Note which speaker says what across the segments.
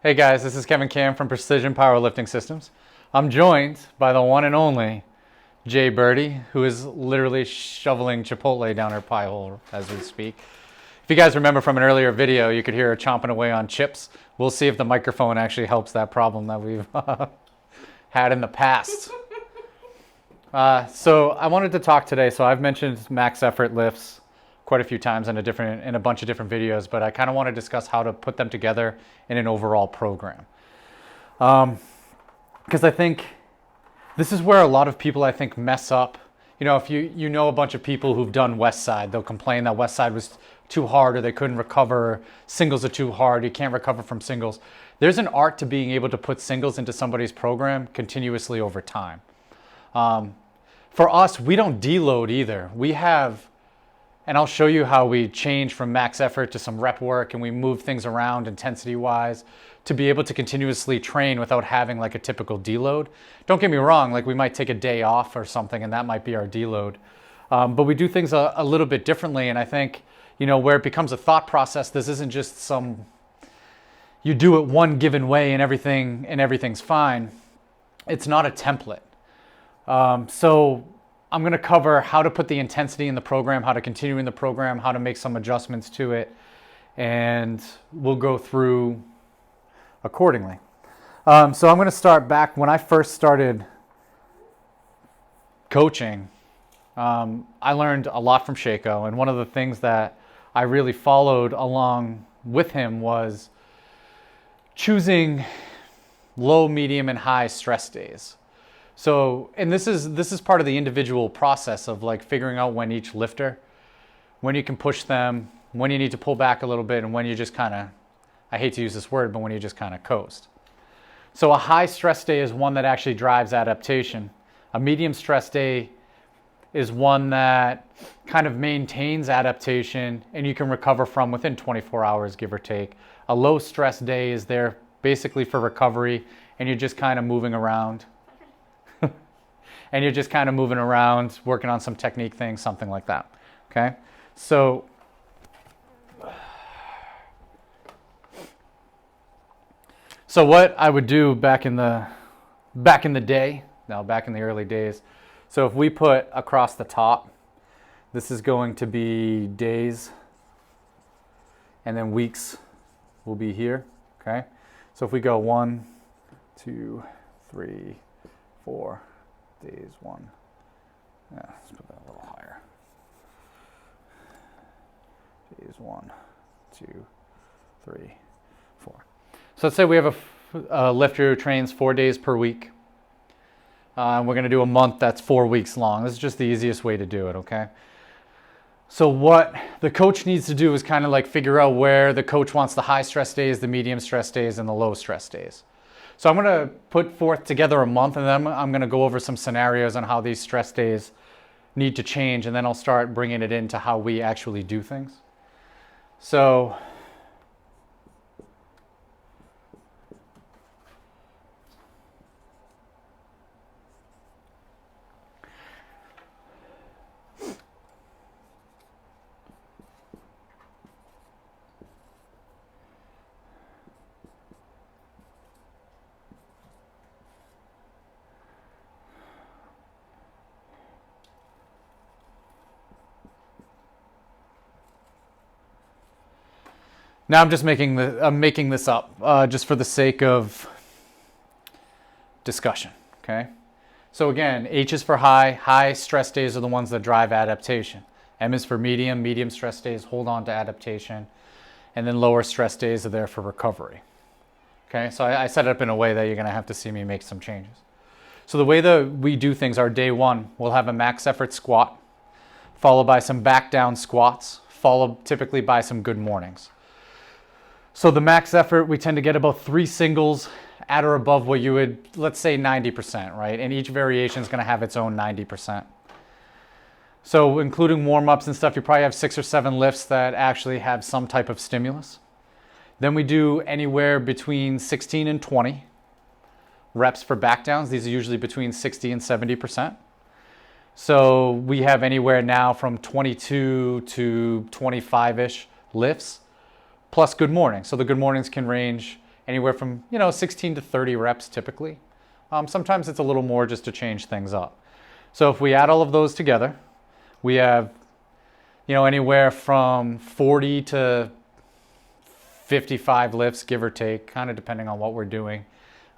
Speaker 1: Hey guys, this is Kevin Cam from Precision Powerlifting Systems. I'm joined by the one and only Jay Birdie, who is literally shoveling Chipotle down her pie hole as we speak. If you guys remember from an earlier video, you could hear her chomping away on chips. We'll see if the microphone actually helps that problem that we've had in the past. So I wanted to talk today. So I've mentioned max effort lifts quite a few times in a bunch of different videos, but I kind of want to discuss how to put them together in an overall program. Because I think this is where a lot of people, I think, mess up. You know, if you know a bunch of people who've done West Side, they'll complain that West Side was too hard or they couldn't recover. Singles are too hard. You can't recover from singles. There's an art to being able to put singles into somebody's program continuously over time. For us, we don't deload either. We have, and I'll show you how we change from max effort to some rep work and we move things around intensity-wise to be able to continuously train without having like a typical deload. Don't get me wrong, like we might take a day off or something and that might be our deload. But we do things a little bit differently, and I think, you know, where it becomes a thought process, this isn't just some, you do it one given way and everything's fine. It's not a template. So I'm going to cover how to put the intensity in the program, how to continue in the program, how to make some adjustments to it, and we'll go through accordingly. So I'm going to start back when I first started coaching. I learned a lot from Shaco, and one of the things that I really followed along with him was choosing low, medium, and high stress days. So, and this is part of the individual process of like figuring out when each lifter, when you can push them, when you need to pull back a little bit, and when you just kind of, I hate to use this word, but when you just kind of coast. So a high stress day is one that actually drives adaptation. A medium stress day is one that kind of maintains adaptation and you can recover from within 24 hours, give or take. A low stress day is there basically for recovery, and you're just kind of moving around. And you're just kind of moving around, working on some technique things, something like that. Okay? So what I would do back in the early days. So if we put across the top, this is going to be days, and then weeks will be here. Okay? So if we go 1, 2, 3, 4, days 1. Yeah, let's put that a little higher. Days 1, 2, 3, 4. So let's say we have a lifter who trains 4 days per week. We're going to do a month that's 4 weeks long. This is just the easiest way to do it, okay? So what the coach needs to do is kind of like figure out where the coach wants the high stress days, the medium stress days, and the low stress days. So I'm going to put forth together a month, and then I'm going to go over some scenarios on how these stress days need to change, and then I'll start bringing it into how we actually do things. So now I'm just making this up just for the sake of discussion, okay? So again, H is for high. High stress days are the ones that drive adaptation. M is for medium. Medium stress days hold on to adaptation. And then lower stress days are there for recovery. Okay, so I set it up in a way that you're going to have to see me make some changes. So the way that we do things, our day 1, we'll have a max effort squat, followed by some back down squats, followed typically by some good mornings. So the max effort, we tend to get about 3 singles at or above what you would, let's say 90%, right? And each variation is going to have its own 90%. So including warm-ups and stuff, you probably have 6 or 7 lifts that actually have some type of stimulus. Then we do anywhere between 16 and 20 reps for back downs. These are usually between 60 and 70%. So we have anywhere now from 22 to 25-ish lifts, plus good mornings. So the good mornings can range anywhere from 16 to 30 reps typically. Sometimes it's a little more just to change things up. So if we add all of those together, we have anywhere from 40 to 55 lifts, give or take, kind of depending on what we're doing.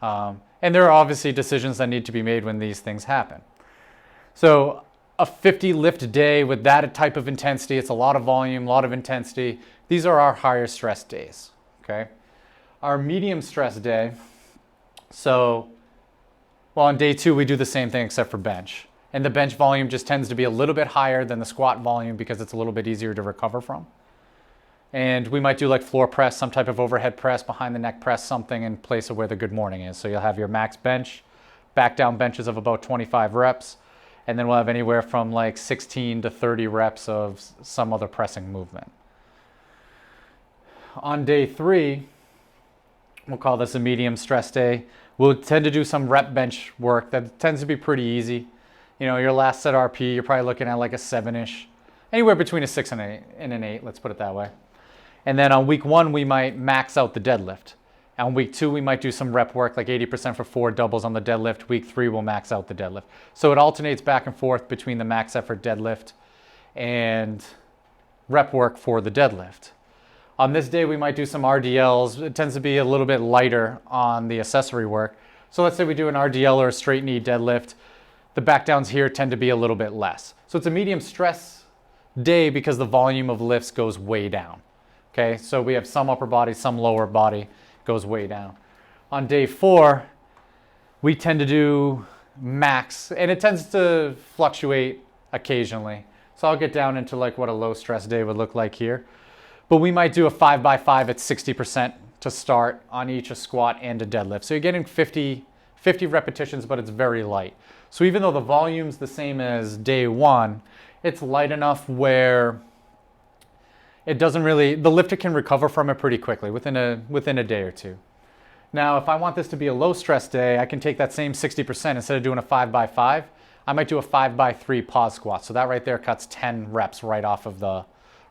Speaker 1: And there are obviously decisions that need to be made when these things happen. So a 50 lift day with that type of intensity, it's a lot of volume, a lot of intensity. These are our higher stress days, okay? Our medium stress day, on day 2, we do the same thing except for bench. And the bench volume just tends to be a little bit higher than the squat volume because it's a little bit easier to recover from. And we might do like floor press, some type of overhead press, behind the neck press, something in place of where the good morning is. So you'll have your max bench, back down benches of about 25 reps, and then we'll have anywhere from like 16 to 30 reps of some other pressing movement. On day 3, we'll call this a medium stress day. We'll tend to do some rep bench work that tends to be pretty easy. Your last set RP, you're probably looking at like a 7-ish, anywhere between a 6 and an 8, let's put it that way. And then on week 1, we might max out the deadlift. On week 2, we might do some rep work, like 80% for 4 doubles on the deadlift. Week 3, we'll max out the deadlift. So it alternates back and forth between the max effort deadlift and rep work for the deadlift. On this day, we might do some RDLs. It tends to be a little bit lighter on the accessory work. So let's say we do an RDL or a straight knee deadlift. The back downs here tend to be a little bit less. So it's a medium stress day because the volume of lifts goes way down. Okay, so we have some upper body, some lower body goes way down. On day 4, we tend to do max, and it tends to fluctuate occasionally. So I'll get down into like what a low stress day would look like here. But we might do a 5x5 at 60% to start on each a squat and a deadlift. So you're getting 50 repetitions, but it's very light. So even though the volume's the same as day 1, it's light enough where it doesn't really, the lifter can recover from it pretty quickly within a day or two. Now, if I want this to be a low stress day, I can take that same 60%, instead of doing a 5x5, I might do a 5x3 pause squat. So that right there cuts 10 reps right off of the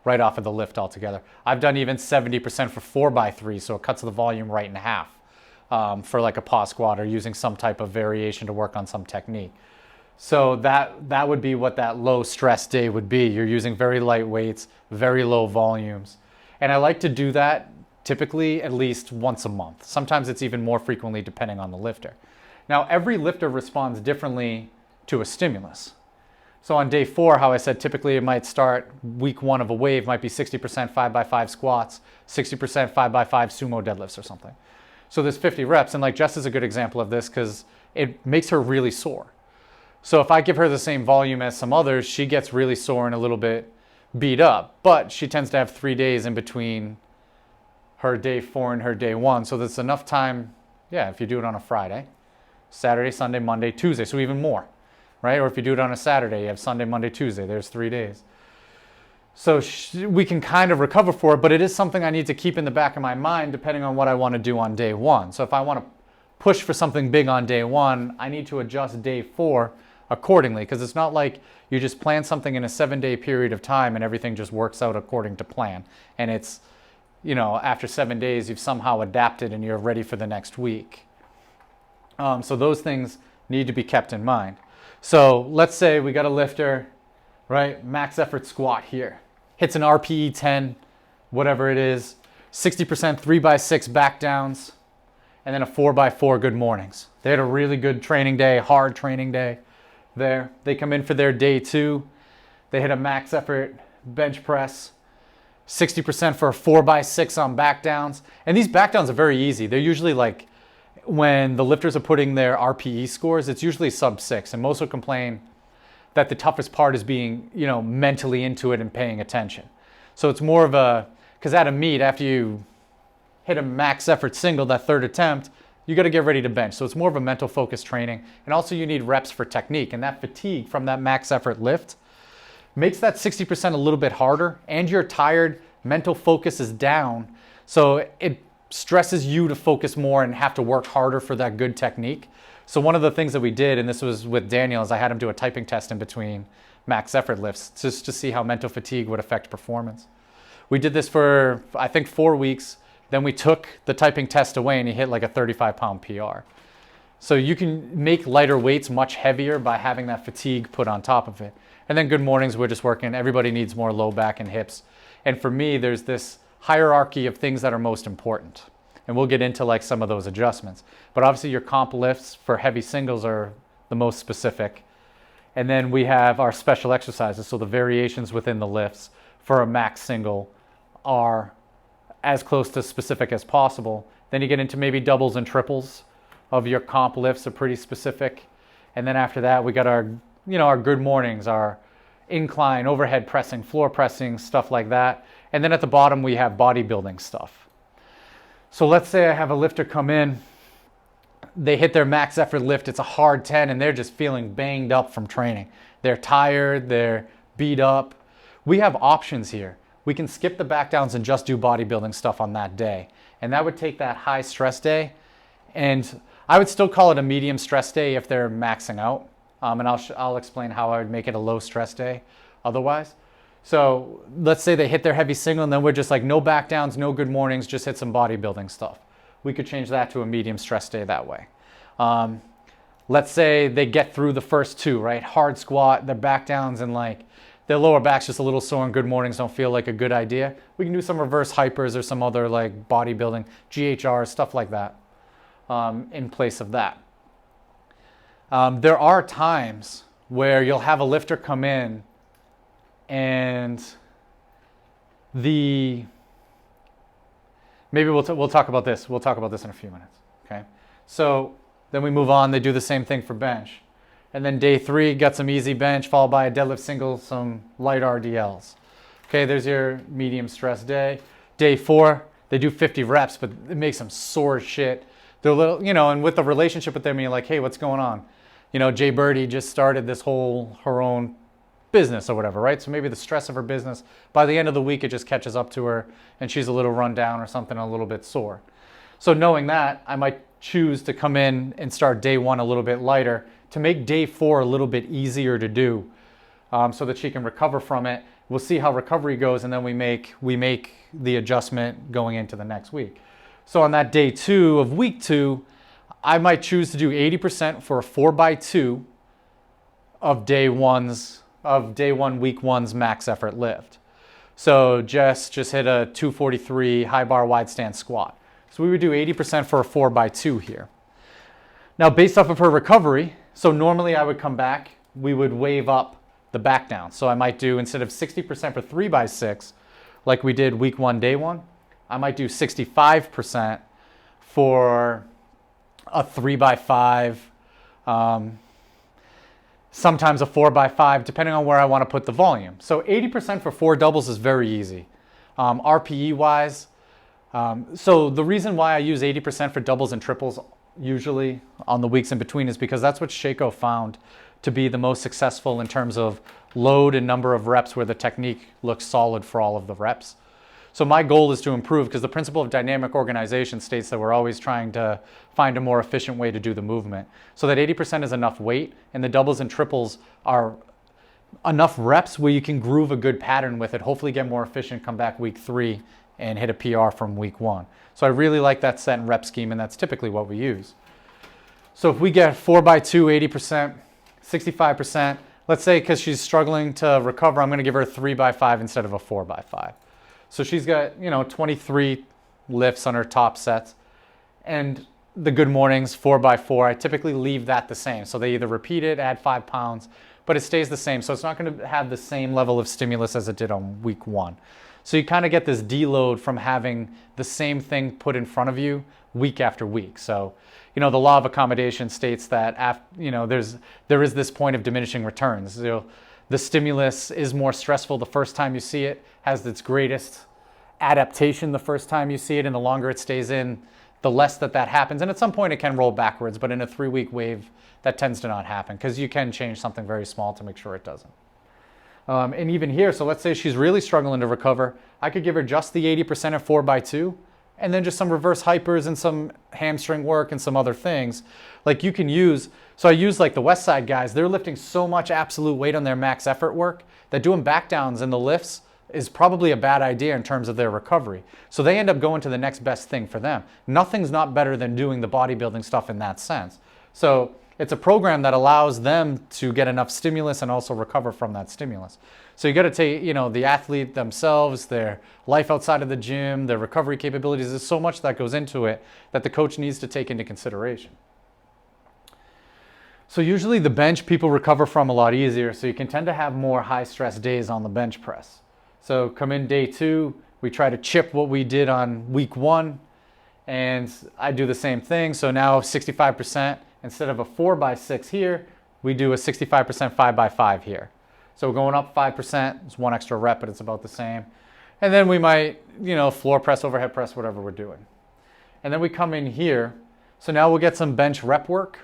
Speaker 1: lift altogether. I've done even 70% for 4x3, so it cuts the volume right in half for like a pause squat or using some type of variation to work on some technique. So that would be what that low stress day would be. You're using very light weights, very low volumes. And I like to do that typically at least once a month. Sometimes it's even more frequently depending on the lifter. Now, every lifter responds differently to a stimulus. So on day 4, how I said typically it might start week 1 of a wave, might be 60% 5x5 squats, 60% 5x5 sumo deadlifts or something. So there's 50 reps, and like Jess is a good example of this because it makes her really sore. So if I give her the same volume as some others, she gets really sore and a little bit beat up, but she tends to have 3 days in between her day 4 and her day 1. So there's enough time, if you do it on a Friday, Saturday, Sunday, Monday, Tuesday, so even more, right? Or if you do it on a Saturday, you have Sunday, Monday, Tuesday, there's 3 days. So we can kind of recover for it, but it is something I need to keep in the back of my mind depending on what I want to do on day 1. So if I want to push for something big on day 1, I need to adjust day 4 accordingly, because it's not like you just plan something in a 7-day period of time and everything just works out according to plan. And it's, after 7 days, you've somehow adapted and you're ready for the next week. So those things need to be kept in mind. So let's say we got a lifter, right? Max effort squat here. Hits an RPE 10, whatever it is, 60% 3x6 back downs, and then a 4x4 good mornings. They had a really good training day, hard training day there. They come in for their day 2. They hit a max effort bench press, 60% for a 4x6 on back downs. And these back downs are very easy. They're usually like, when the lifters are putting their RPE scores, it's usually sub 6. And most will complain that the toughest part is being, mentally into it and paying attention. So it's more of a, because at a meet, after you hit a max effort single, that third attempt, you got to get ready to bench. So it's more of a mental focus training. And also you need reps for technique. And that fatigue from that max effort lift makes that 60% a little bit harder. And you're tired, mental focus is down. So it stresses you to focus more and have to work harder for that good technique. So one of the things that we did, and this was with Daniel, is I had him do a typing test in between max effort lifts just to see how mental fatigue would affect performance. We did this for, I think, 4 weeks, Then we took the typing test away and he hit like a 35-pound PR. So you can make lighter weights much heavier by having that fatigue put on top of it. And then good mornings, we're just working. Everybody needs more low back and hips. And for me, there's this hierarchy of things that are most important. And we'll get into like some of those adjustments. But obviously your comp lifts for heavy singles are the most specific. And then we have our special exercises. So the variations within the lifts for a max single are as close to specific as possible. Then you get into maybe doubles and triples of your comp lifts are pretty specific. And then after that, we got our, our good mornings, our incline, overhead pressing, floor pressing, stuff like that. And then at the bottom, we have bodybuilding stuff. So let's say I have a lifter come in, they hit their max effort lift, it's a hard 10, and they're just feeling banged up from training. They're tired, they're beat up. We have options here. We can skip the back downs and just do bodybuilding stuff on that day. And that would take that high stress day. And I would still call it a medium stress day if they're maxing out. And I'll explain how I would make it a low stress day otherwise. So let's say they hit their heavy single and then we're just like no back downs, no good mornings, just hit some bodybuilding stuff. We could change that to a medium stress day that way. Let's say they get through the first two, right? Hard squat, their back downs and like their lower back's just a little sore and good mornings don't feel like a good idea. We can do some reverse hypers or some other like bodybuilding, GHRs, stuff like that in place of that. There are times where you'll have a lifter come in and maybe we'll talk about this. We'll talk about this in a few minutes, okay? So then we move on. They do the same thing for bench. And then day 3, got some easy bench, followed by a deadlift single, some light RDLs. Okay, there's your medium stress day. Day 4, they do 50 reps, but it makes them sore as shit. They're a little, and with the relationship with them, you're like, hey, what's going on? Jay Birdie just started her own business or whatever, right? So maybe the stress of her business, by the end of the week, it just catches up to her and she's a little run down or something, a little bit sore. So knowing that, I might choose to come in and start day 1 a little bit lighter to make day 4 a little bit easier to do so that she can recover from it. We'll see how recovery goes and then we make the adjustment going into the neek week. So on that day 2 of week 2, I might choose to do 80% for a 4x2 of day 1, week 1's max effort lift. So just hit a 243 high bar wide stand squat. So we would do 80% for a 4x2 here. Now based off of her recovery, so normally I would come back, we would wave up the back down. So I might do, instead of 60% for 3x6, like we did week 1, day 1, I might do 65% for a 3x5, sometimes a 4x5, depending on where I want to put the volume. So 80% for 4 doubles is very easy. RPE wise, so the reason why I use 80% for doubles and triples usually on the weeks in between is because that's what Shaco found to be the most successful in terms of load and number of reps where the technique looks solid for all of the reps. So my goal is to improve because the principle of dynamic organization states that we're always trying to find a more efficient way to do the movement. So that 80% is enough weight and the doubles and triples are enough reps where you can groove a good pattern with it, hopefully get more efficient, come back week 3 and hit a PR from week 1. So I really like that set and rep scheme and that's typically what we use. So if we get 4x2, 80%, 65%, let's say because she's struggling to recover, I'm going to give her a 3x5 instead of a 4x5. So she's got, 23 lifts on her top sets. And the good mornings, 4x4, I typically leave that the same. So they either repeat it, add 5 pounds, but it stays the same. So it's not going to have the same level of stimulus as it did on week 1. So you kind of get this deload from having the same thing put in front of you week after week. So, the law of accommodation states that, there is this point of diminishing returns. The stimulus is more stressful the first time you see it, has its greatest adaptation the first time you see it, and the longer it stays in, the less that happens. And at some point it can roll backwards, but in a 3-week wave, that tends to not happen because you can change something very small to make sure it doesn't. And even here, so let's say she's really struggling to recover, I could give her just the 80% at 4x2, and then just some reverse hypers and some hamstring work and some other things. Like you can use, so I use like the Westside guys, they're lifting so much absolute weight on their max effort work that doing back downs in the lifts is probably a bad idea in terms of their recovery. So they end up going to the next best thing for them. Nothing's not better than doing the bodybuilding stuff in that sense. So it's a program that allows them to get enough stimulus and also recover from that stimulus. So you got to take, the athlete themselves, their life outside of the gym, their recovery capabilities. There's so much that goes into it that the coach needs to take into consideration. So usually the bench people recover from a lot easier, so you can tend to have more high stress days on the bench press. So come in day 2, we try to chip what we did on week 1, and I do the same thing. So now 65%, instead of a 4x6 here, we do a 65% 5x5 here. So we're going up 5%, it's one extra rep, but it's about the same. And then we might, floor press, overhead press, whatever we're doing. And then we come in here, so now we'll get some bench rep work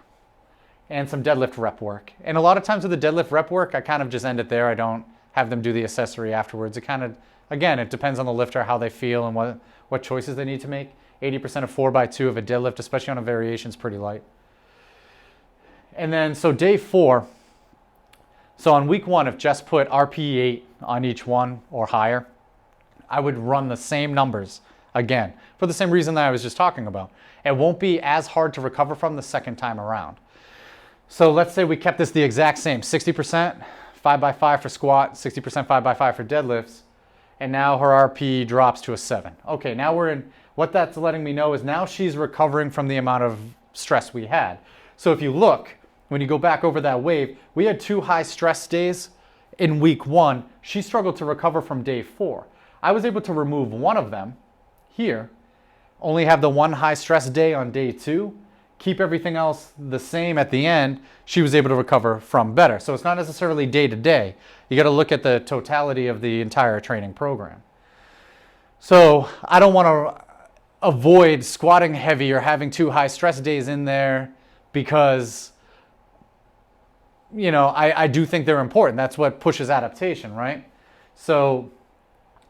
Speaker 1: and some deadlift rep work. And a lot of times with the deadlift rep work, I kind of just end it there. I don't have them do the accessory afterwards. It kind of, again, it depends on the lifter, how they feel and what choices they need to make. 80% of 4x2 of a deadlift, especially on a variation, is pretty light. And then, so day 4, so on week 1, if Jess put RPE 8 on each one or higher, I would run the same numbers again, for the same reason that I was just talking about. It won't be as hard to recover from the second time around. So let's say we kept this the exact same, 60% 5x5 for squat, 60% 5x5 for deadlifts, and now her RPE drops to a 7. Okay, now we're in, what that's letting me know is now she's recovering from the amount of stress we had. So if you look, when you go back over that wave, we had 2 high stress days in week 1. She struggled to recover from day 4. I was able to remove one of them here, only have the 1 high stress day on day 2, keep everything else the same at the end. She was able to recover from better. So it's not necessarily day to day. You got to look at the totality of the entire training program. So I don't want to avoid squatting heavy or having 2 high stress days in there because I do think they're important. That's what pushes adaptation, right? So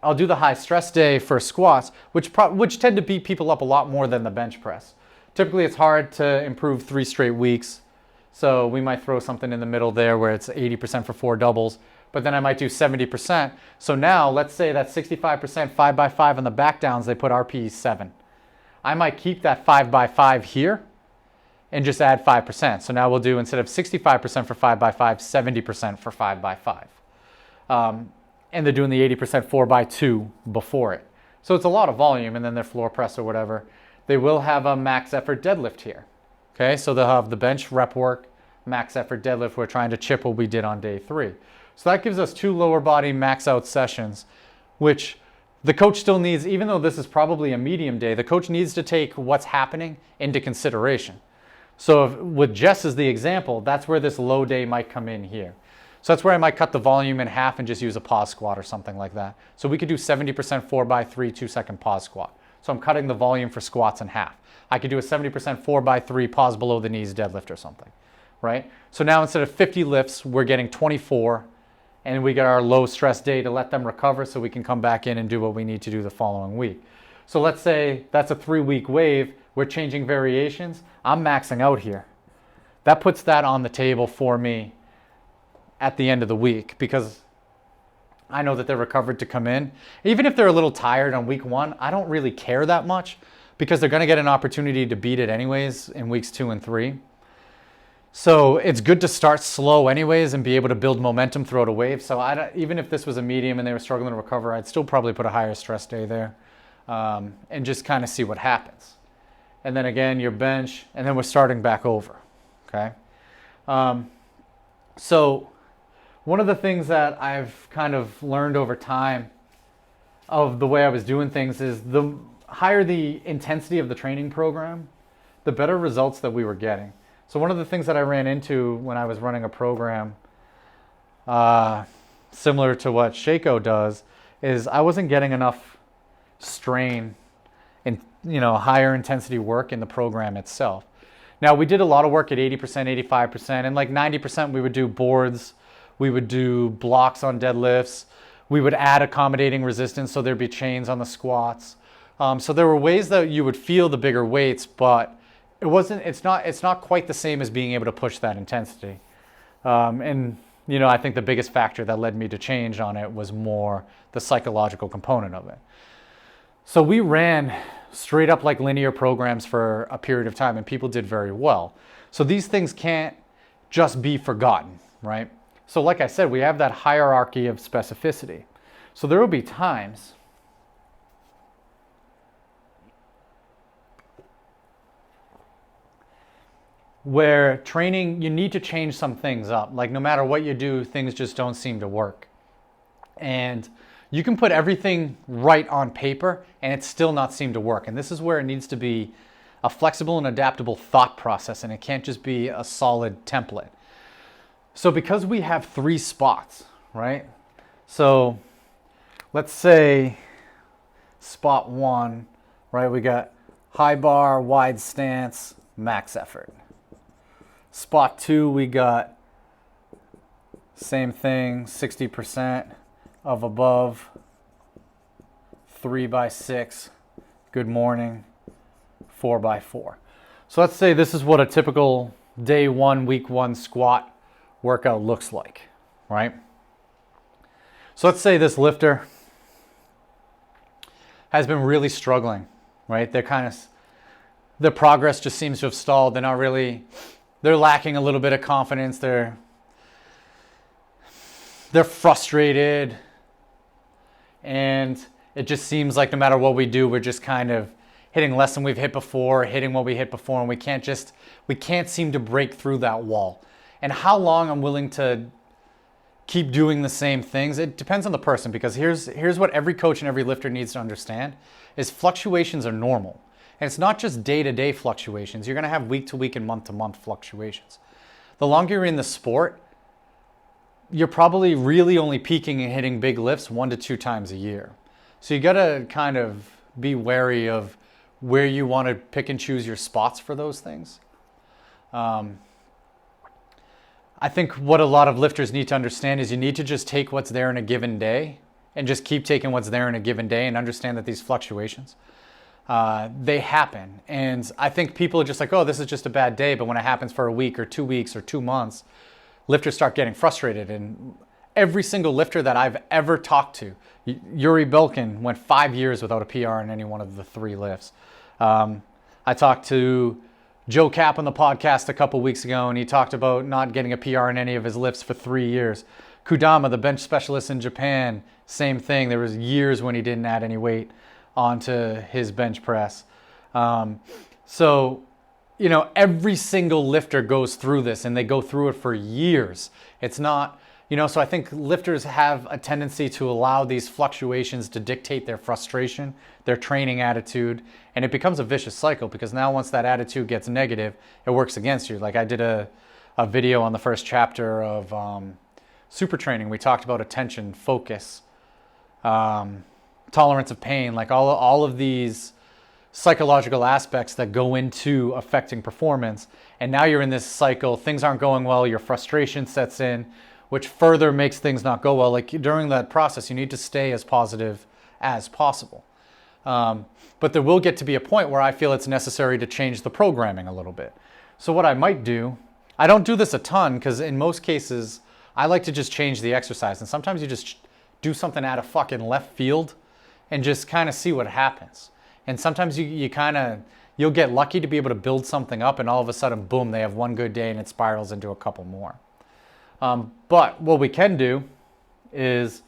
Speaker 1: I'll do the high stress day for squats, which tend to beat people up a lot more than the bench press. Typically, it's hard to improve 3 straight weeks. So we might throw something in the middle there where it's 80% for 4 doubles, but then I might do 70%. So now let's say that 65% 5x5 on the back downs, they put RPE 7. I might keep that 5x5 here and just add 5%. So now we'll do, instead of 65% for 5x5, 70% for 5x5. And they're doing the 80% 4x2 before it. So it's a lot of volume, and then their floor press or whatever. They will have a max effort deadlift here. Okay, so they'll have the bench rep work, max effort deadlift. We're trying to chip what we did on day 3. So that gives us 2 lower body max out sessions, which the coach still needs, even though this is probably a medium day, the coach needs to take what's happening into consideration. So with Jess as the example, that's where this low day might come in here. So that's where I might cut the volume in half and just use a pause squat or something like that. So we could do 70% 4x3 2-second pause squat. So I'm cutting the volume for squats in half. I could do a 70% 4x3 pause below the knees deadlift or something, right? So now instead of 50 lifts, we're getting 24, and we get our low stress day to let them recover so we can come back in and do what we need to do the following week. So let's say that's a 3-week wave. We're changing variations. I'm maxing out here. That puts that on the table for me at the end of the week because I know that they're recovered to come in. Even if they're a little tired on week 1, I don't really care that much because they're going to get an opportunity to beat it anyways in weeks 2 and 3. So it's good to start slow anyways and be able to build momentum throughout a wave. So even if this was a medium and they were struggling to recover, I'd still probably put a higher stress day there and just kind of see what happens. And then again, your bench, and then we're starting back over, okay? So one of the things that I've kind of learned over time of the way I was doing things is the higher the intensity of the training program, the better results that we were getting. So one of the things that I ran into when I was running a program similar to what Shaco does is I wasn't getting enough strain and higher intensity work in the program itself. Now we did a lot of work at 80%, 85%, and like 90% we would do boards, we would do blocks on deadlifts, we would add accommodating resistance so there'd be chains on the squats. So there were ways that you would feel the bigger weights, but it's not quite the same as being able to push that intensity. And I think the biggest factor that led me to change on it was more the psychological component of it. So we ran straight up like linear programs for a period of time, and people did very well. So these things can't just be forgotten, right? So like I said, we have that hierarchy of specificity. So there will be times where training, you need to change some things up. Like no matter what you do, things just don't seem to work. And you can put everything right on paper and it still not seem to work. And this is where it needs to be a flexible and adaptable thought process, and it can't just be a solid template. So because we have 3 spots, right? So let's say spot 1, right? We got high bar, wide stance, max effort. Spot 2, we got same thing, 60% of above, 3x6, good morning, 4x4. So let's say this is what a typical day 1, week 1 squat workout looks like, right? So let's say this lifter has been really struggling, right? Their progress just seems to have stalled. They're lacking a little bit of confidence. They're frustrated. And it just seems like no matter what we do, we're just kind of hitting less than we've hit before, hitting what we hit before, and we can't seem to break through that wall. And how long I'm willing to keep doing the same things, it depends on the person, because here's what every coach and every lifter needs to understand is fluctuations are normal. And it's not just day-to-day fluctuations. You're going to have week-to-week and month-to-month fluctuations. The longer you're in the sport, you're probably really only peaking and hitting big lifts 1 to 2 times a year. So you got to kind of be wary of where you want to pick and choose your spots for those things. I think what a lot of lifters need to understand is you need to just take what's there in a given day and just keep taking what's there in a given day and understand that these fluctuations, they happen. And I think people are just like, oh, this is just a bad day. But when it happens for a week or 2 weeks or 2 months, lifters start getting frustrated. And every single lifter that I've ever talked to, Yuri Belkin went 5 years without a PR in any one of the 3 lifts. I talked to Joe Cap on the podcast a couple weeks ago, and he talked about not getting a PR in any of his lifts for 3 years. Kudama, the bench specialist in Japan, same thing. There was years when he didn't add any weight onto his bench press. So, every single lifter goes through this, and they go through it for years. It's not, so I think lifters have a tendency to allow these fluctuations to dictate their frustration, their training attitude, and it becomes a vicious cycle, because now once that attitude gets negative, it works against you. Like I did a video on the first chapter of super training. We talked about attention, focus, tolerance of pain, like all of these psychological aspects that go into affecting performance. And now you're in this cycle, things aren't going well, your frustration sets in, which further makes things not go well. Like during that process, you need to stay as positive as possible. But there will get to be a point where I feel it's necessary to change the programming a little bit. So what I might do, I don't do this a ton, because in most cases, I like to just change the exercise. And sometimes you just do something out of fucking left field and just kind of see what happens. And sometimes you'll get lucky to be able to build something up, and all of a sudden, boom, they have one good day and it spirals into a couple more. But what we can do is,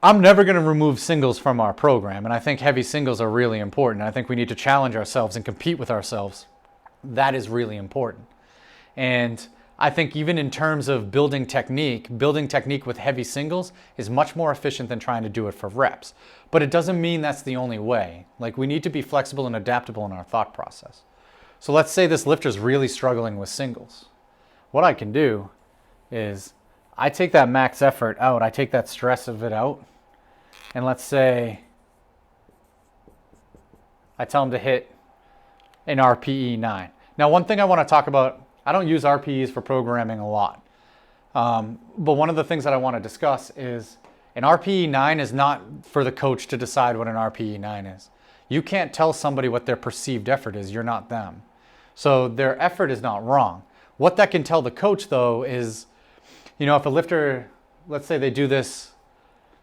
Speaker 1: I'm never going to remove singles from our program, and I think heavy singles are really important. I think we need to challenge ourselves and compete with ourselves. That is really important. And I think even in terms of building technique with heavy singles is much more efficient than trying to do it for reps. But it doesn't mean that's the only way. Like, we need to be flexible and adaptable in our thought process. So let's say this lifter's really struggling with singles. What I can do is I take that max effort out, I take that stress of it out, and let's say I tell him to hit an RPE 9. Now, one thing I want to talk about, I don't use RPEs for programming a lot. But one of the things that I want to discuss is an RPE 9 is not for the coach to decide what an RPE 9 is. You can't tell somebody what their perceived effort is. You're not them. So their effort is not wrong. What that can tell the coach, though, is you know, if a lifter, let's say they do this,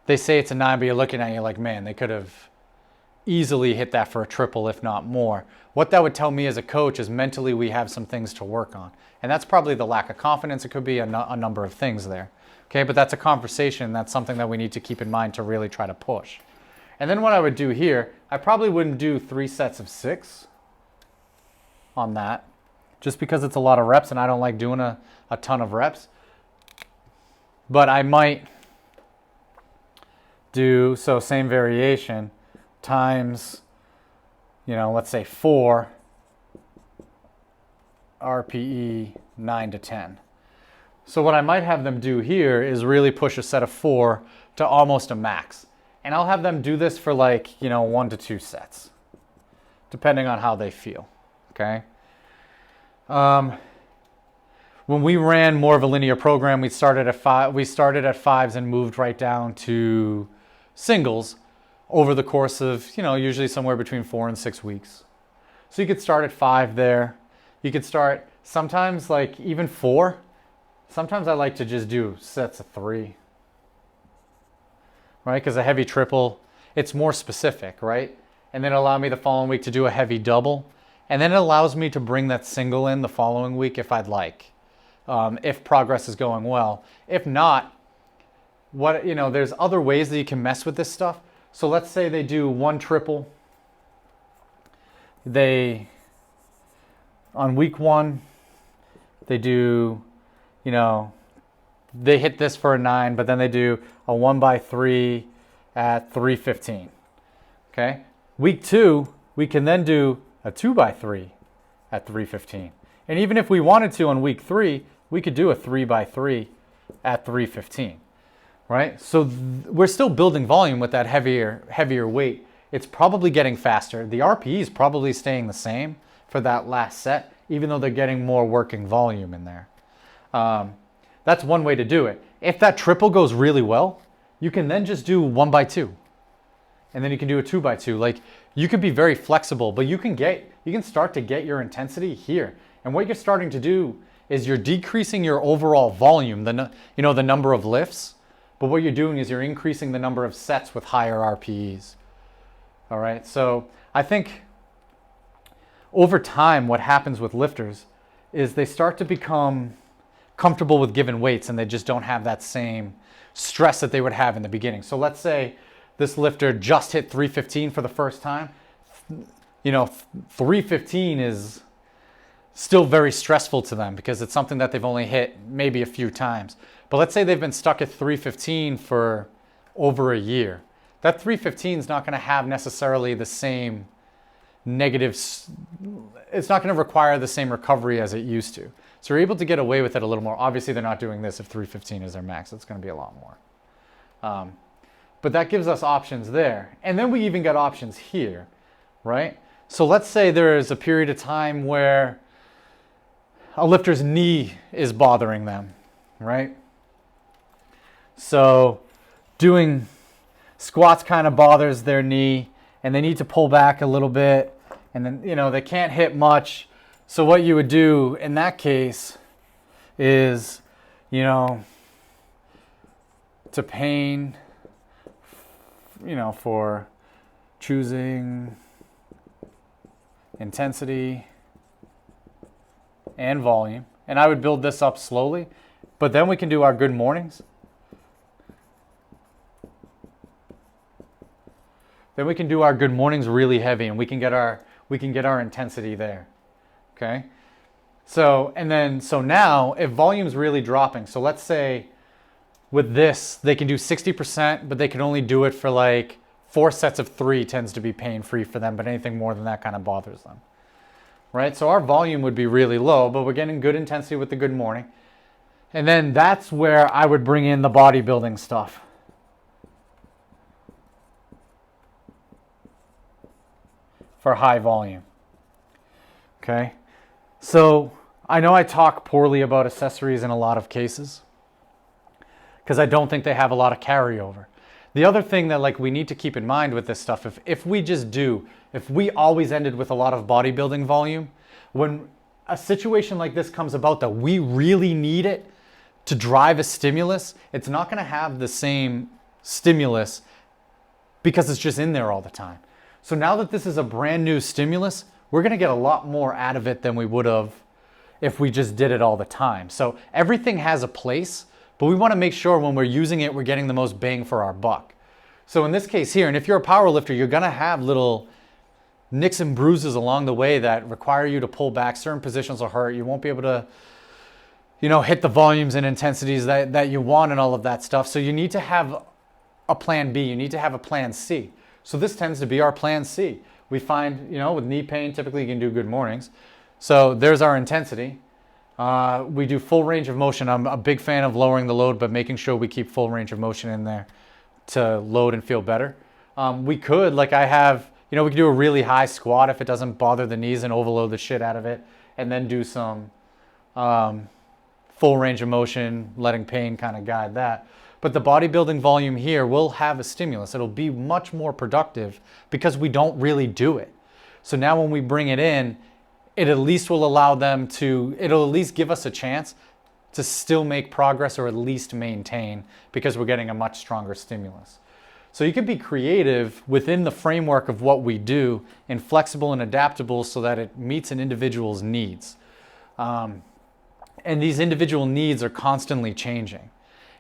Speaker 1: they say it's a 9, but you're looking at you like, man, they could have easily hit that for a triple, if not more. What that would tell me as a coach is mentally we have some things to work on. And that's probably the lack of confidence. It could be a number of things there. Okay, but that's a conversation. That's something that we need to keep in mind to really try to push. And then what I would do here, I probably wouldn't do 3 sets of 6 on that, just because it's a lot of reps and I don't like doing a ton of reps. But I might do, so same variation, times, you know, let's say 4 RPE 9 to 10. So what I might have them do here is really push a set of 4 to almost a max. And I'll have them do this for like, you know, 1 to 2 sets, depending on how they feel, okay? When we ran more of a linear program, we started at 5s and moved right down to singles over the course of, you know, usually somewhere between 4 and 6 weeks. So you could start at 5 there. You could start sometimes like even 4. Sometimes I like to just do sets of 3, right? Because a heavy triple, it's more specific, right? And then allow me the following week to do a heavy double. And then it allows me to bring that single in the following week if I'd like, if progress is going well. If not, there's other ways that you can mess with this stuff. So let's say they do 1 triple. On week 1, they do, they hit this for a 9, but then they do a 1x3 at 3:15. Okay. Week 2, we can then do a 2x3 at 3:15. And even if we wanted to on week 3, we could do a 3x3 at 3:15. Right? So we're still building volume with that heavier weight. It's probably getting faster. The RPE is probably staying the same for that last set, even though they're getting more working volume in there. That's one way to do it. If that triple goes really well, you can then just do 1x2. And then you can do a 2x2. Like, you can be very flexible, but you can start to get your intensity here. And what you're starting to do is you're decreasing your overall volume, the number of lifts. But what you're doing is you're increasing the number of sets with higher RPEs. All right, so I think over time what happens with lifters is they start to become comfortable with given weights and they just don't have that same stress that they would have in the beginning. So let's say this lifter just hit 315 for the first time. 315 is still very stressful to them because it's something that they've only hit maybe a few times. But let's say they've been stuck at 315 for over a year. That 315 is not going to have necessarily the same negatives. It's not going to require the same recovery as it used to. So you're able to get away with it a little more. Obviously, they're not doing this if 315 is their max. It's going to be a lot more. But that gives us options there. And then we even got options here, right? So let's say there is a period of time where a lifter's knee is bothering them, right? So doing squats kind of bothers their knee and they need to pull back a little bit and then, they can't hit much. So what you would do in that case is, to pain, for choosing intensity and volume. And I would build this up slowly, but then we can do our good mornings. Then we can do our good mornings really heavy and we can get our intensity there. Okay? So now if volume's really dropping, so let's say with this they can do 60%, but they can only do it for like 4 sets of 3 tends to be pain-free for them, but anything more than that kind of bothers them. Right? So our volume would be really low, but we're getting good intensity with the good morning. And then that's where I would bring in the bodybuilding stuff. For high volume. Okay? So I know I talk poorly about accessories in a lot of cases because I don't think they have a lot of carryover. The other thing that we need to keep in mind with this stuff, if we always ended with a lot of bodybuilding volume, when a situation like this comes about that we really need it to drive a stimulus, it's not going to have the same stimulus because it's just in there all the time. So now that this is a brand new stimulus, we're going to get a lot more out of it than we would have if we just did it all the time. So everything has a place, but we want to make sure when we're using it, we're getting the most bang for our buck. So in this case here, and if you're a power lifter, you're going to have little nicks and bruises along the way that require you to pull back. Certain positions will hurt. You won't be able to, hit the volumes and intensities that you want and all of that stuff. So you need to have a plan B. You need to have a plan C. So this tends to be our plan C. We find, with knee pain, typically you can do good mornings. So there's our intensity. We do full range of motion. I'm a big fan of lowering the load, but making sure we keep full range of motion in there to load and feel better. We could, like I have, we could do a really high squat if it doesn't bother the knees and overload the shit out of it, and then do some full range of motion, letting pain kind of guide that. But the bodybuilding volume here will have a stimulus. It'll be much more productive because we don't really do it. So now when we bring it in, it at least will allow them to, it'll at least give us a chance to still make progress or at least maintain because we're getting a much stronger stimulus. So you can be creative within the framework of what we do and flexible and adaptable so that it meets an individual's needs. And these individual needs are constantly changing.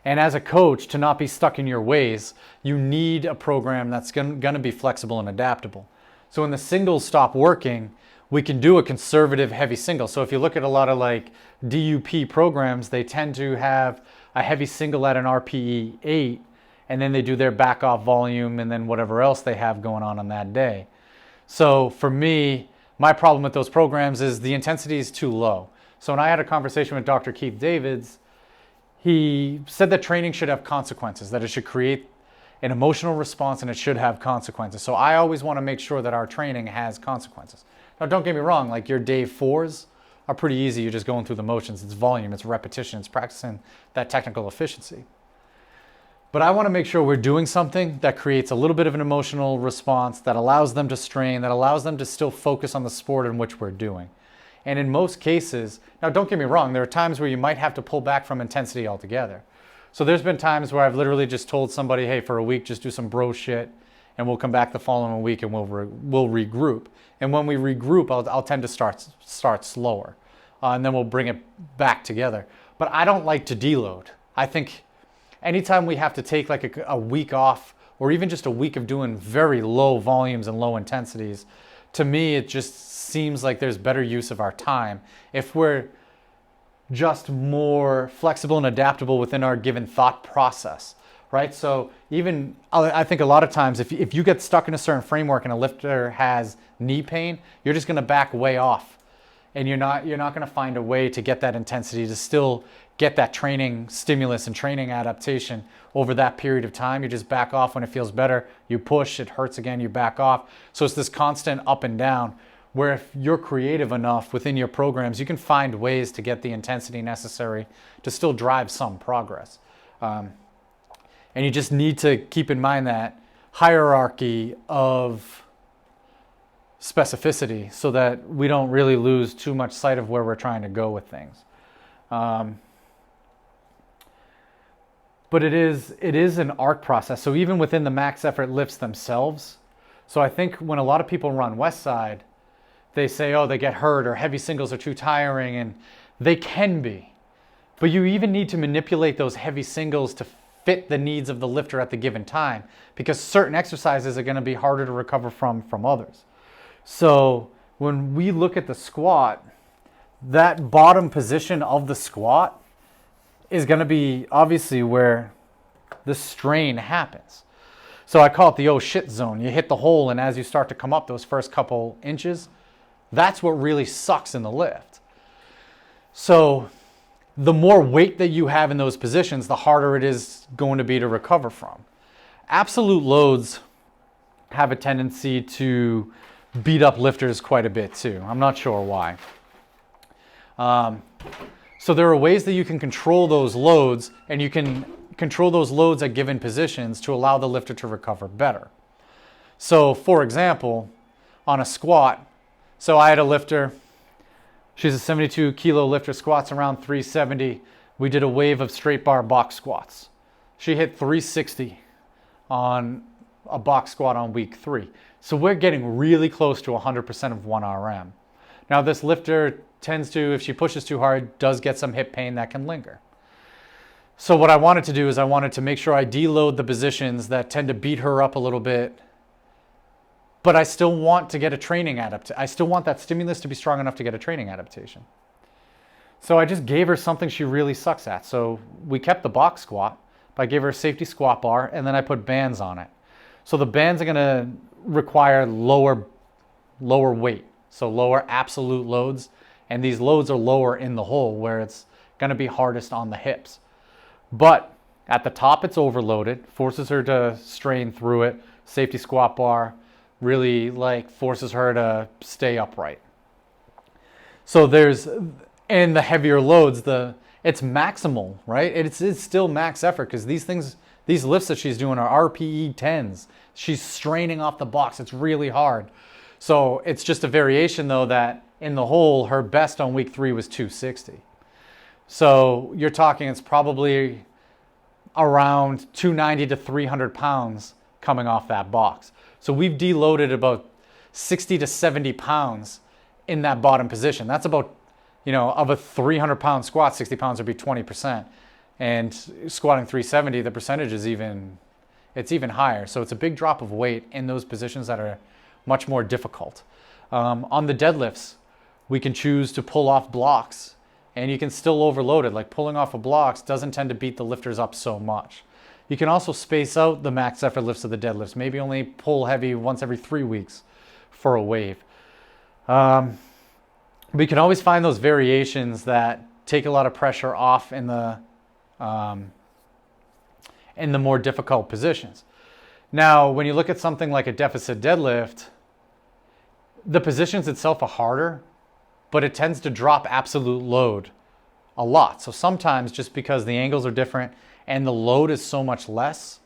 Speaker 1: And as a coach, to not be stuck in your ways, you need a program that's going to be flexible and adaptable. So when the singles stop working, we can do a conservative heavy single. So if you look at a lot of like DUP programs, they tend to have a heavy single at an RPE 8, and then they do their back off volume and then whatever else they have going on that day. So for me, my problem with those programs is the intensity is too low. So when I had a conversation with Dr. Keith Davids, he said that training should have consequences, that it should create an emotional response and it should have consequences. So I always want to make sure that our training has consequences. Now, don't get me wrong, like your day 4s are pretty easy. You're just going through the motions. It's volume, it's repetition, it's practicing that technical efficiency. But I want to make sure we're doing something that creates a little bit of an emotional response, that allows them to strain, that allows them to still focus on the sport in which we're doing. And in most cases, now don't get me wrong, there are times where you might have to pull back from intensity altogether. So there's been times where I've literally just told somebody, hey, for a week, just do some bro shit, and we'll come back the following week and we'll regroup. And when we regroup, I'll tend to start slower, and then we'll bring it back together. But I don't like to deload. I think anytime we have to take like a week off, or even just a week of doing very low volumes and low intensities, to me, it just seems like there's better use of our time if we're just more flexible and adaptable within our given thought process, right? So even, I think a lot of times, if you get stuck in a certain framework and a lifter has knee pain, you're just gonna back way off. And you're not gonna find a way to get that intensity, to still get that training stimulus and training adaptation over that period of time. You just back off when it feels better. You push, it hurts again, you back off. So it's this constant up and down, where if you're creative enough within your programs, you can find ways to get the intensity necessary to still drive some progress. And you just need to keep in mind that hierarchy of specificity so that we don't really lose too much sight of where we're trying to go with things. But it is an art process. So even within the max effort lifts themselves, so I think when a lot of people run Westside, they say, oh, they get hurt or heavy singles are too tiring, and they can be. But you even need to manipulate those heavy singles to fit the needs of the lifter at the given time, because certain exercises are going to be harder to recover from others. So when we look at the squat, that bottom position of the squat is going to be obviously where the strain happens. So I call it the oh shit zone. You hit the hole, and as you start to come up those first couple inches, that's what really sucks in the lift. So the more weight that you have in those positions, the harder it is going to be to recover from. Absolute loads have a tendency to beat up lifters quite a bit too. I'm not sure why. So there are ways that you can control those loads, and you can control those loads at given positions to allow the lifter to recover better. So for example, on a squat, so I had a lifter, she's a 72 kilo lifter, squats around 370. we did a wave of straight bar box squats. She hit 360 on a box squat on week 3. So we're getting really close to 100% of 1RM. Now this lifter tends to, if she pushes too hard, does get some hip pain that can linger. So what I wanted to do is I wanted to make sure I deload the positions that tend to beat her up a little bit, but I still want to get a training adaptation. I still want that stimulus to be strong enough to get a training adaptation. So I just gave her something she really sucks at. So we kept the box squat, but I gave her a safety squat bar, and then I put bands on it. So the bands are gonna require lower weight, so lower absolute loads, and these loads are lower in the hole where it's gonna be hardest on the hips. But at the top it's overloaded, forces her to strain through it. Safety squat bar really forces her to stay upright. So and the heavier loads, it's maximal, right? It's still max effort because these lifts that she's doing are RPE 10s. She's straining off the box. It's really hard. So it's just a variation though that in the hole, her best on week 3 was 260. So you're talking it's probably around 290 to 300 pounds coming off that box. So we've deloaded about 60 to 70 pounds in that bottom position. That's about, of a 300 pound squat, 60 pounds would be 20%. And squatting 370, the percentage is even higher. So it's a big drop of weight in those positions that are much more difficult. On the deadlifts, we can choose to pull off blocks and you can still overload it. Like pulling off of blocks doesn't tend to beat the lifters up so much. You can also space out the max effort lifts of the deadlifts. Maybe only pull heavy once every 3 weeks for a wave. We can always find those variations that take a lot of pressure off in the more difficult positions. Now, when you look at something like a deficit deadlift, the positions itself are harder, but it tends to drop absolute load a lot. So sometimes just because the angles are different and the load is so much less,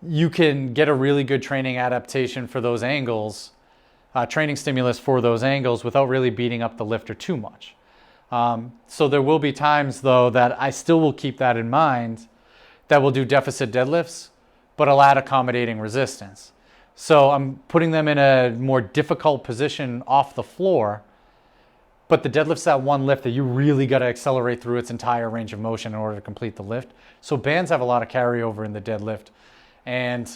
Speaker 1: you can get a really good training adaptation for those angles, training stimulus for those angles without really beating up the lifter too much. So there will be times though that I still will keep that in mind, that we'll do deficit deadlifts, but I'll add accommodating resistance. So I'm putting them in a more difficult position off the floor, but the deadlift's that one lift that you really got to accelerate through its entire range of motion in order to complete the lift. So bands have a lot of carryover in the deadlift, and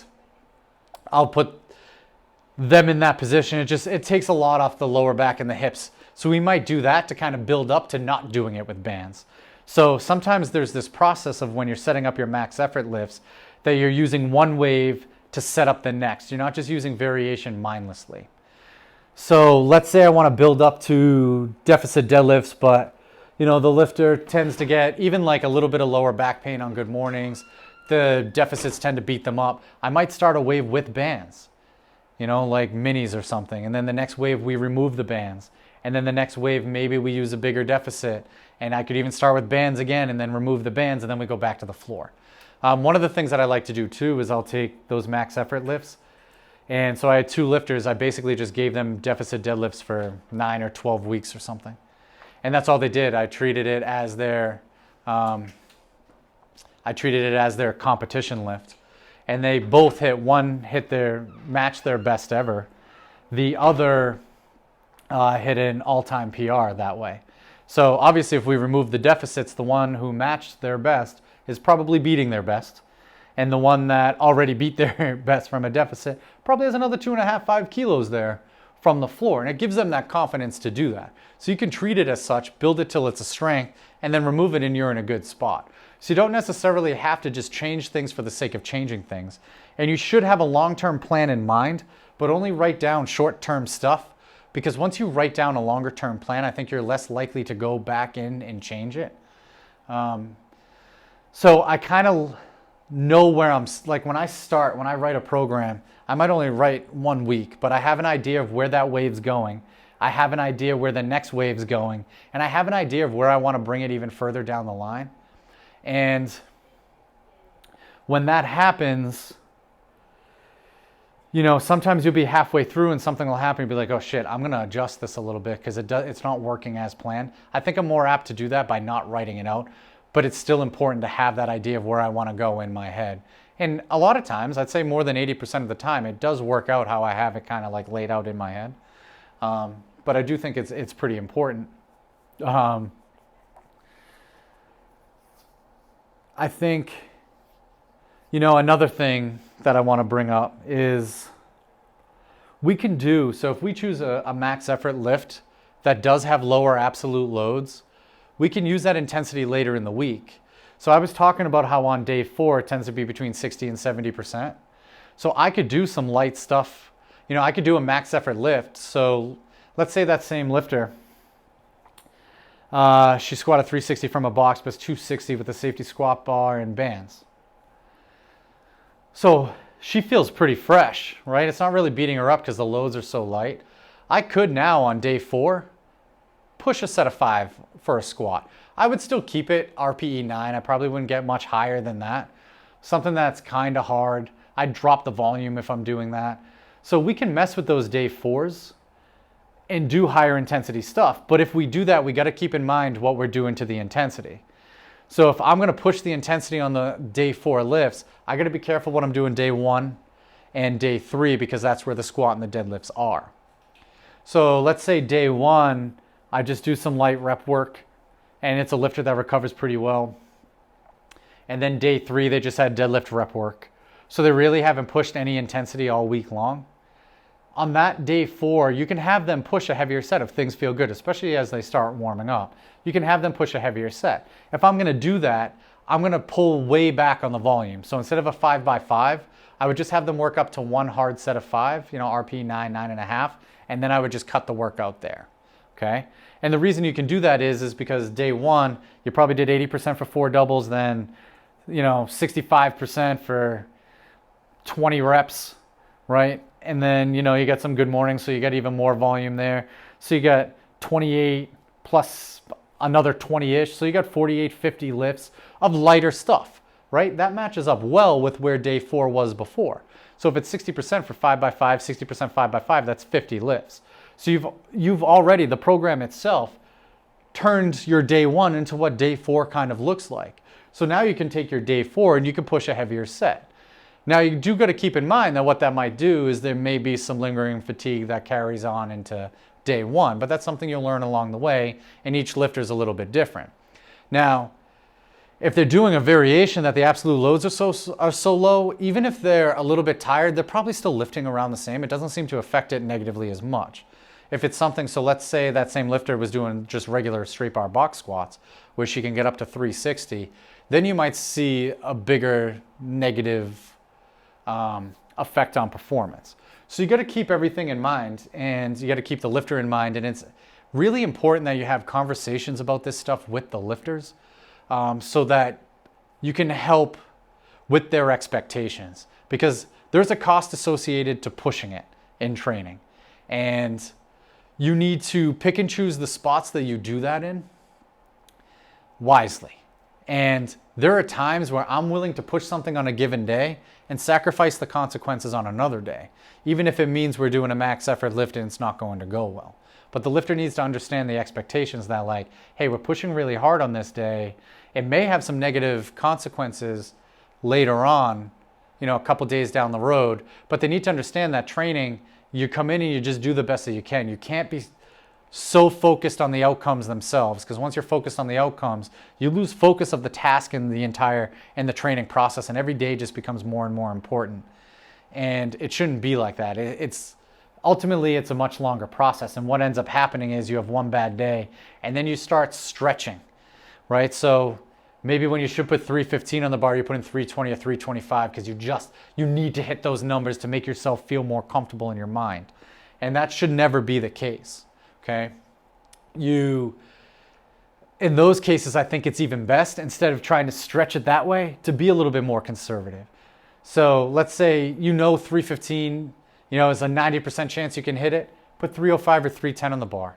Speaker 1: I'll put them in that position. It takes a lot off the lower back and the hips. So we might do that to kind of build up to not doing it with bands. So sometimes there's this process of when you're setting up your max effort lifts that you're using one wave to set up the next. You're not just using variation mindlessly. So let's say I want to build up to deficit deadlifts, but the lifter tends to get even like a little bit of lower back pain on good mornings. The deficits tend to beat them up. I might start a wave with bands, like minis or something. And then the next wave we remove the bands. And then the next wave, maybe we use a bigger deficit. And I could even start with bands again and then remove the bands and then we go back to the floor. One of the things that I like to do too is I'll take those max effort lifts. And so I had 2 lifters. I basically just gave them deficit deadlifts for 9 or 12 weeks or something. And that's all they did. I treated it as their competition lift. And they both matched their best ever. The other hit an all-time PR that way. So obviously if we remove the deficits, the one who matched their best is probably beating their best. And the one that already beat their best from a deficit probably has another 2.5, 5 kilos there from the floor. And it gives them that confidence to do that. So you can treat it as such, build it till it's a strength, and then remove it and you're in a good spot. So you don't necessarily have to just change things for the sake of changing things. And you should have a long-term plan in mind, but only write down short-term stuff. Because once you write down a longer-term plan, I think you're less likely to go back in and change it. So I kind of know where when I write a program, I might only write 1 week, but I have an idea of where that wave's going. I have an idea where the next wave's going, and I have an idea of where I want to bring it even further down the line. And when that happens, sometimes you'll be halfway through and something will happen and be like, oh shit, I'm going to adjust this a little bit because it's not working as planned. I think I'm more apt to do that by not writing it out. but it's still important to have that idea of where I want to go in my head. And a lot of times, I'd say more than 80% of the time, it does work out how I have it kind of like laid out in my head. But I do think it's pretty important. I think, another thing that I want to bring up is we can do, so if we choose a max effort lift that does have lower absolute loads, we can use that intensity later in the week. So I was talking about how on day 4 it tends to be between 60 and 70%. So I could do some light stuff. I could do a max effort lift. So let's say that same lifter, she squatted 360 from a box, but 260 with a safety squat bar and bands. So she feels pretty fresh, right? It's not really beating her up because the loads are so light. I could now on day 4 push a set of 5 for a squat. I would still keep it RPE 9. I probably wouldn't get much higher than that. Something that's kind of hard. I'd drop the volume if I'm doing that. So we can mess with those day 4s and do higher intensity stuff. But if we do that, we got to keep in mind what we're doing to the intensity. So if I'm going to push the intensity on the day 4 lifts, I got to be careful what I'm doing day 1 and day 3 because that's where the squat and the deadlifts are. So let's say day 1, I just do some light rep work and it's a lifter that recovers pretty well. And then day 3, they just had deadlift rep work. So they really haven't pushed any intensity all week long. On that day 4, you can have them push a heavier set if things feel good, especially as they start warming up. You can have them push a heavier set. If I'm going to do that, I'm going to pull way back on the volume. So instead of a 5x5, I would just have them work up to one hard set of 5, RP 9, 9.5, and then I would just cut the workout there. Okay? And the reason you can do that is because day 1, you probably did 80% for 4 doubles, then 65% for 20 reps, right? And then, you get some good mornings, so you get even more volume there. So you got 28 plus another 20-ish. So you got 48, 50 lifts of lighter stuff, right? That matches up well with where day 4 was before. So if it's 60% for 5x5, 60% 5x5, that's 50 lifts. So you've already, the program itself, turned your day 1 into what day 4 kind of looks like. So now you can take your day 4 and you can push a heavier set. Now you do got to keep in mind that what that might do is there may be some lingering fatigue that carries on into day 1, but that's something you'll learn along the way, and each lifter is a little bit different. Now, if they're doing a variation that the absolute loads are so low, even if they're a little bit tired, they're probably still lifting around the same. It doesn't seem to affect it negatively as much. If it's something, so let's say that same lifter was doing just regular straight bar box squats, where she can get up to 360, then you might see a bigger negative effect on performance. So you got to keep everything in mind, and you got to keep the lifter in mind, and it's really important that you have conversations about this stuff with the lifters so that you can help with their expectations, because there's a cost associated to pushing it in training, and you need to pick and choose the spots that you do that in wisely. And there are times where I'm willing to push something on a given day and sacrifice the consequences on another day, even if it means we're doing a max effort lift and it's not going to go well. But the lifter needs to understand the expectations that, like, hey, we're pushing really hard on this day. It may have some negative consequences later on, a couple days down the road, but they need to understand that training, you come in and you just do the best that you can. You can't be so focused on the outcomes themselves, because once you're focused on the outcomes, you lose focus of the task and the training process, and every day just becomes more and more important. And it shouldn't be like that. Ultimately it's a much longer process, and what ends up happening is you have one bad day and then you start stretching, right? So maybe when you should put 315 on the bar, you put in 320 or 325 because you need to hit those numbers to make yourself feel more comfortable in your mind. And that should never be the case. Okay, in those cases, I think it's even best, instead of trying to stretch it that way, to be a little bit more conservative. So let's say 315, is a 90% chance you can hit it. Put 305 or 310 on the bar.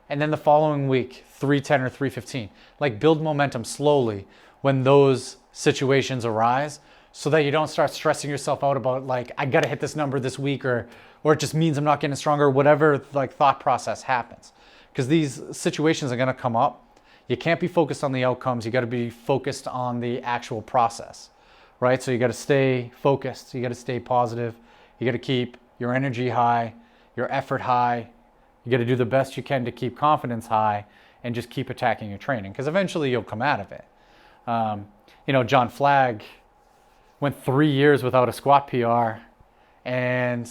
Speaker 1: And then the following week, 310 or 315. Like, build momentum slowly when those situations arise, so that you don't start stressing yourself out about, like, I got to hit this number this week, or it just means I'm not getting stronger, whatever thought process happens. Because these situations are going to come up. You can't be focused on the outcomes. You got to be focused on the actual process, right? So you got to stay focused. You got to stay positive. You got to keep your energy high, your effort high. You got to do the best you can to keep confidence high and just keep attacking your training, because eventually you'll come out of it. John Flagg went 3 years without a squat PR, and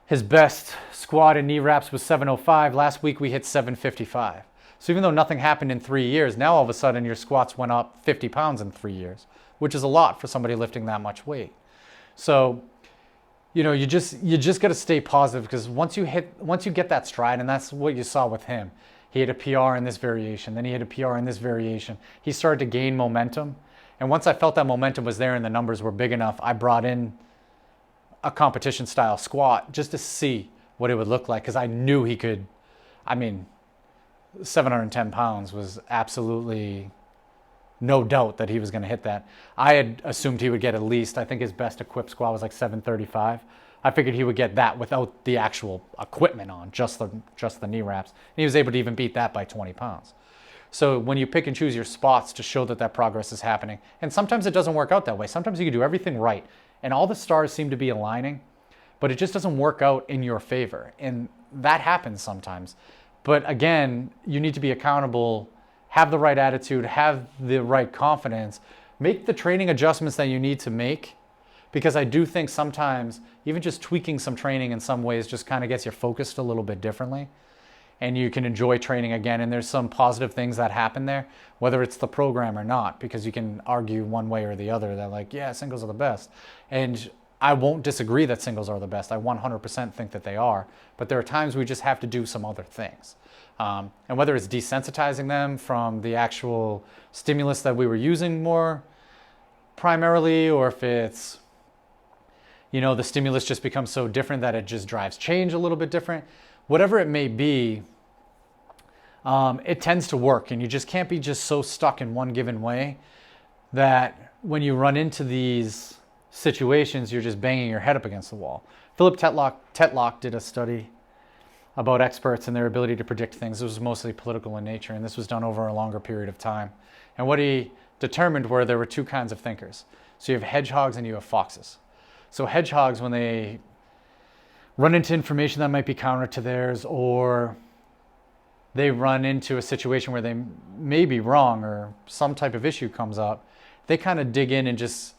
Speaker 1: his best squat and knee wraps was 705. Last week we hit 755. So even though nothing happened in 3 years, now all of a sudden your squats went up 50 pounds in 3 years, which is a lot for somebody lifting that much weight. So, you just got to stay positive, because once you get that stride, and that's what you saw with him. He had a PR in this variation, then he had a PR in this variation. He started to gain momentum. And once I felt that momentum was there and the numbers were big enough, I brought in a competition style squat just to see what it would look like, because I knew he could. 710 pounds was absolutely no doubt that he was going to hit that. I had assumed he would get at least, I think his best equipped squat was like 735. I figured he would get that without the actual equipment on, just the knee wraps. And he was able to even beat that by 20 pounds. So when you pick and choose your spots to show that progress is happening, and sometimes it doesn't work out that way. Sometimes you can do everything right, and all the stars seem to be aligning, but it just doesn't work out in your favor. And that happens sometimes. But again, you need to be accountable, have the right attitude, have the right confidence, make the training adjustments that you need to make, because I do think sometimes even just tweaking some training in some ways just kind of gets you focused a little bit differently, and you can enjoy training again. And there's some positive things that happen there, whether it's the program or not, because you can argue one way or the other that like, yeah, singles are the best. And I won't disagree that singles are the best. I 100% think that they are, but there are times we just have to do some other things. And whether it's desensitizing them from the actual stimulus that we were using more primarily, or if it's, the stimulus just becomes so different that it just drives change a little bit different, whatever it may be, it tends to work. And you just can't be just so stuck in one given way that when you run into these situations, you're just banging your head up against the wall. Philip Tetlock did a study about experts and their ability to predict things. It was mostly political in nature, and this was done over a longer period of time. And what he determined were there were two kinds of thinkers. So you have hedgehogs and you have foxes. So hedgehogs, when they run into information that might be counter to theirs, or they run into a situation where they may be wrong or some type of issue comes up, they kind of dig in and just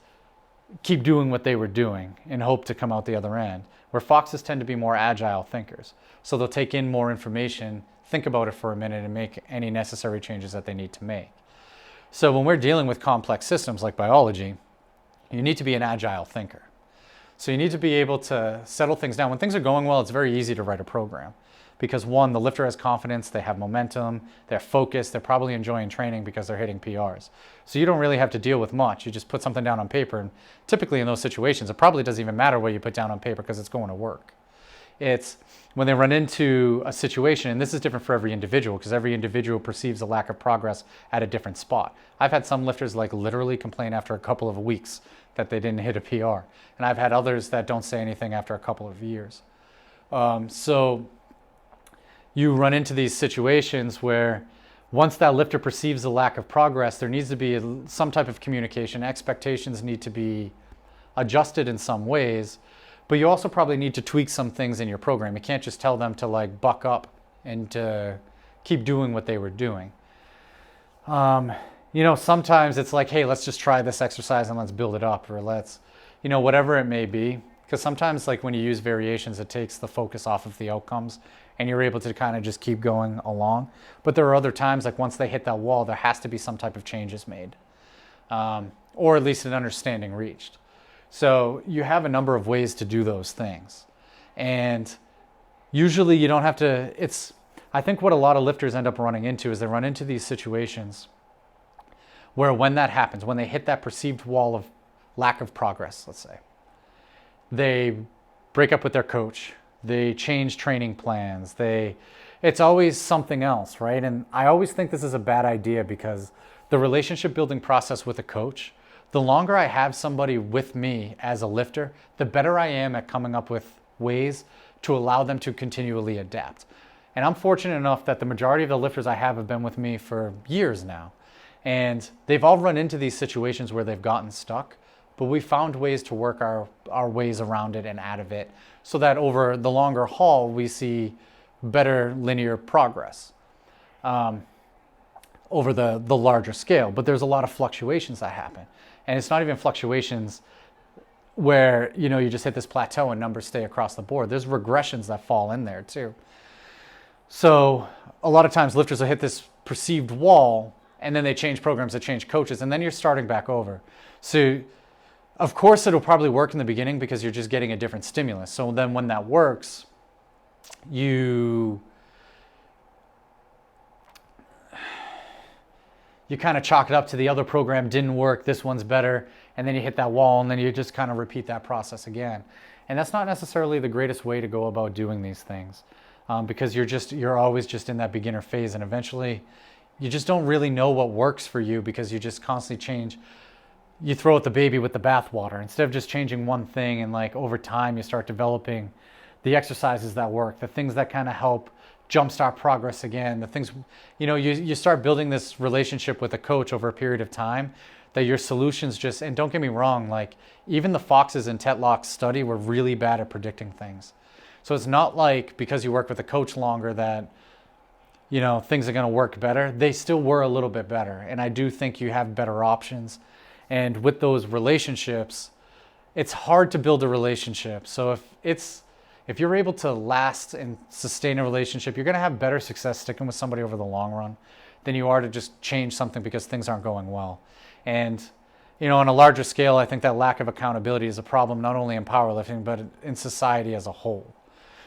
Speaker 1: keep doing what they were doing and hope to come out the other end. Where foxes tend to be more agile thinkers. So they'll take in more information, think about it for a minute, and make any necessary changes that they need to make. So when we're dealing with complex systems like biology, you need to be an agile thinker. So you need to be able to settle things down. When things are going well, it's very easy to write a program. Because one, the lifter has confidence, they have momentum, they're focused, they're probably enjoying training because they're hitting PRs. So you don't really have to deal with much. You just put something down on paper, and typically in those situations, it probably doesn't even matter what you put down on paper because it's going to work. It's when they run into a situation, and this is different for every individual because every individual perceives a lack of progress at a different spot. I've had some lifters like literally complain after a couple of weeks that they didn't hit a PR. And I've had others that don't say anything after a couple of years. So you run into these situations where once that lifter perceives a lack of progress, there needs to be some type of communication. Expectations need to be adjusted in some ways, but you also probably need to tweak some things in your program. You can't just tell them to like buck up and to keep doing what they were doing. Sometimes it's like, hey, let's just try this exercise and let's build it up, or let's, whatever it may be. Because sometimes like when you use variations, it takes the focus off of the outcomes and you're able to kind of just keep going along. But there are other times, like once they hit that wall, there has to be some type of changes made, or at least an understanding reached. So you have a number of ways to do those things. And usually you don't have to, I think what a lot of lifters end up running into is they run into these situations where when that happens, when they hit that perceived wall of lack of progress, let's say, they break up with their coach, they change training plans, it's always something else, right? And I always think this is a bad idea because the relationship building process with a coach, the longer I have somebody with me as a lifter, the better I am at coming up with ways to allow them to continually adapt. And I'm fortunate enough that the majority of the lifters I have been with me for years now. And they've all run into these situations where they've gotten stuck, but we found ways to work our ways around it and out of it so that over the longer haul, we see better linear progress over the larger scale. But there's a lot of fluctuations that happen. And it's not even fluctuations where, you know, you just hit this plateau and numbers stay across the board. There's regressions that fall in there too. So a lot of times lifters will hit this perceived wall and then they change programs, they change coaches, and then you're starting back over. So of course it'll probably work in the beginning because you're just getting a different stimulus. So then when that works, you kind of chalk it up to the other program didn't work, this one's better, and then you hit that wall and then you just kind of repeat that process again. And that's not necessarily the greatest way to go about doing these things because you're always just in that beginner phase, and eventually you just don't really know what works for you because you just constantly change. You throw out the baby with the bathwater. Instead of just changing one thing, and like over time you start developing the exercises that work, the things that kind of help jumpstart progress again, the things, you know, you start building this relationship with a coach over a period of time that your solutions just, and don't get me wrong, like even the Foxes and Tetlocks study were really bad at predicting things. So it's not like because you work with a coach longer that, you know, things are going to work better. They still were a little bit better. And I do think you have better options. And with those relationships, it's hard to build a relationship. So if you're able to last and sustain a relationship, you're going to have better success sticking with somebody over the long run than you are to just change something because things aren't going well. And, you know, on a larger scale, I think that lack of accountability is a problem not only in powerlifting, but in society as a whole.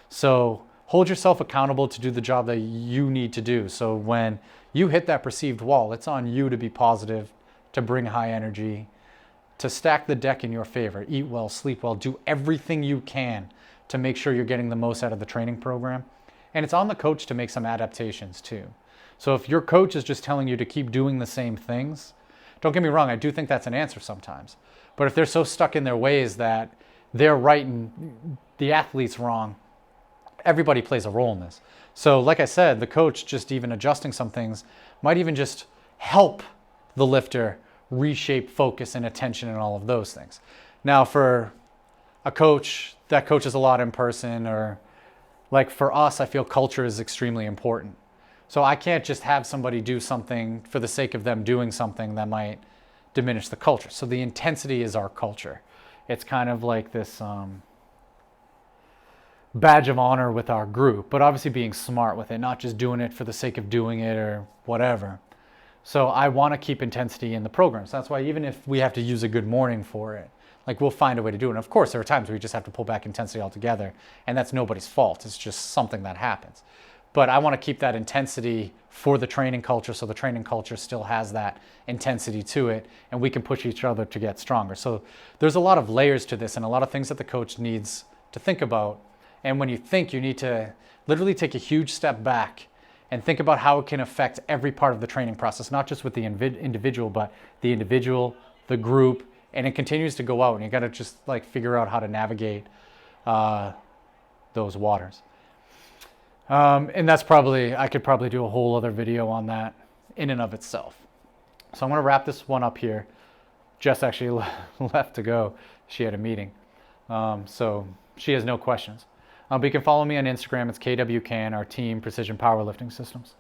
Speaker 1: So hold yourself accountable to do the job that you need to do. So when you hit that perceived wall, it's on you to be positive, to bring high energy, to stack the deck in your favor, eat well, sleep well, do everything you can to make sure you're getting the most out of the training program. And it's on the coach to make some adaptations too. So if your coach is just telling you to keep doing the same things, don't get me wrong, I do think that's an answer sometimes. But if they're so stuck in their ways that they're right and the athlete's wrong, everybody plays a role in this. So like I said, the coach just even adjusting some things might even just help the lifter reshape focus and attention and all of those things. Now for a coach that coaches a lot in person, or like for us, I feel culture is extremely important. So I can't just have somebody do something for the sake of them doing something that might diminish the culture. So the intensity is our culture. It's kind of like this badge of honor with our group, but obviously being smart with it, not just doing it for the sake of doing it or whatever. So I want to keep intensity in the program. So that's why even if we have to use a good morning for it, like we'll find a way to do it. And of course, there are times where we just have to pull back intensity altogether, and that's nobody's fault. It's just something that happens. But I want to keep that intensity for the training culture, so the training culture still has that intensity to it, and we can push each other to get stronger. So there's a lot of layers to this and a lot of things that the coach needs to think about. And when you think, you need to literally take a huge step back and think about how it can affect every part of the training process, not just with the individual, but the individual, the group, and it continues to go out, and you got to just like figure out how to navigate those waters. And that's probably, I could probably do a whole other video on that in and of itself. So I'm going to wrap this one up here. Jess actually left to go. She had a meeting. So she has no questions. But you can follow me on Instagram. It's KWCan, our team, Precision Powerlifting Systems.